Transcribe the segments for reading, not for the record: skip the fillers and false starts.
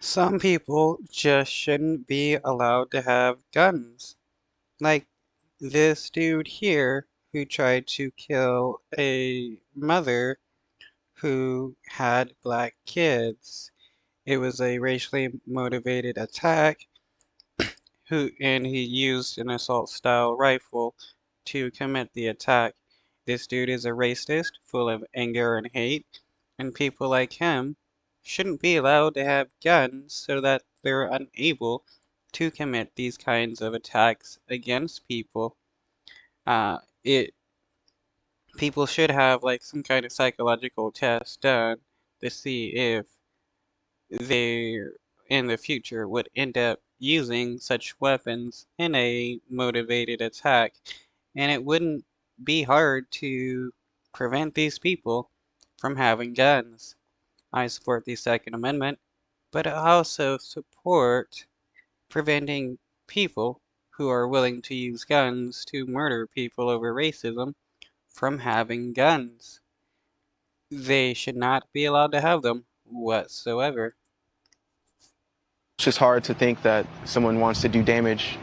Some people just shouldn't be allowed to have guns. Like this dude here who tried to kill a mother who had black kids. It was a racially motivated attack and he used an assault style rifle to commit the attack. This dude is a racist, full of anger and hate, and people like him shouldn't be allowed to have guns so that they're unable to commit these kinds of attacks against people. It People should have like some kind of psychological test done to see if they in the future would end up using such weapons in a motivated attack, and it wouldn't be hard to prevent these people from having guns. I support the Second Amendment, but I also support preventing people who are willing to use guns to murder people over racism from having guns. They should not be allowed to have them whatsoever. It's just hard to think that someone wants to do damage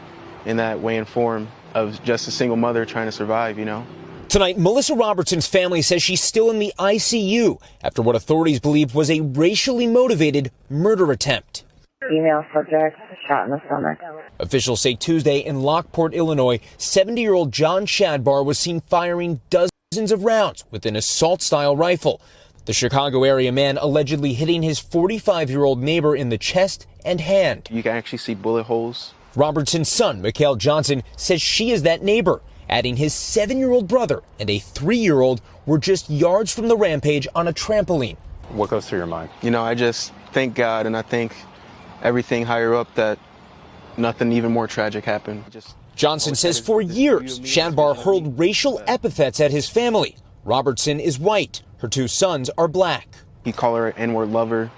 in that way and form of just a single mother trying to survive, you know? Tonight, Melissa Robertson's family says she's still in the ICU after what authorities believe was a racially motivated murder attempt. Female subject shot in the stomach. Officials say Tuesday in Lockport, Illinois, 70-year-old John Shadbar was seen firing dozens of rounds with an assault-style rifle. The Chicago area man allegedly hitting his 45-year-old neighbor in the chest and hand. You can actually see bullet holes. Robertson's son, Mikhail Johnson, says she is that neighbor, adding his 7-year-old brother and a 3-year-old were just yards from the rampage on a trampoline. What goes through your mind? You know, I just thank God and I thank everything higher up that nothing even more tragic happened. Johnson says for years, Shadbar hurled racial epithets at his family. Robertson is white. Her 2 sons are black. He called her an N-word lover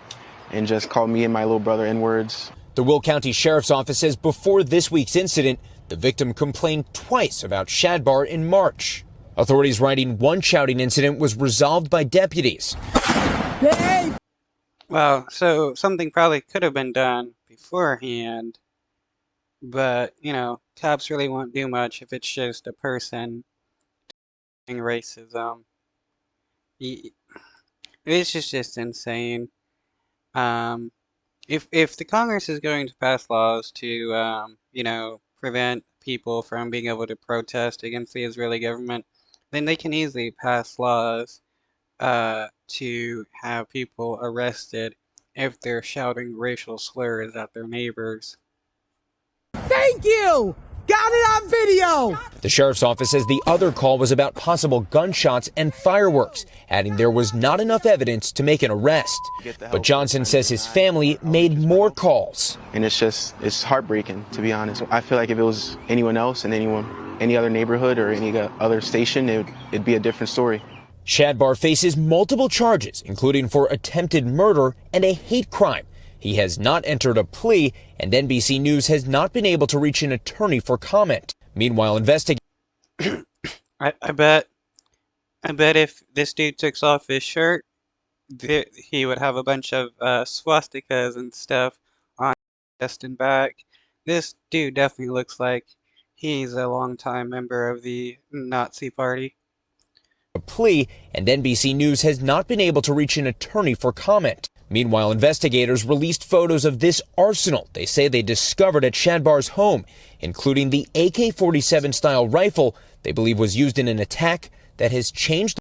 and just called me and my little brother N-words. The Will County Sheriff's Office says before this week's incident, the victim complained twice about Shadbar in March. Authorities writing one shouting incident was resolved by deputies. Well, so something probably could have been done beforehand, but, you know, cops really won't do much if it's just a person doing racism. It's just insane. If the Congress is going to pass laws to, you know, prevent people from being able to protest against the Israeli government, then they can easily pass laws to have people arrested if they're shouting racial slurs at their neighbors. Thank you! Got it on video! The sheriff's office says the other call was about possible gunshots and fireworks, adding there was not enough evidence to make an arrest. But Johnson says his family made more calls. And it's heartbreaking, to be honest. I feel like if it was anyone else in any other neighborhood or any other station, it'd be a different story. Shadbar faces multiple charges, including for attempted murder and a hate crime. He has not entered a plea, and NBC News has not been able to reach an attorney for comment. Meanwhile, investigators... I bet if this dude took off his shirt, he would have a bunch of swastikas and stuff on his chest and back. This dude definitely looks like he's a longtime member of the Nazi Party. A plea, and NBC News has not been able to reach an attorney for comment. Meanwhile, investigators released photos of this arsenal they say they discovered at Shadbar's home, including the AK-47 style rifle they believe was used in an attack that has changed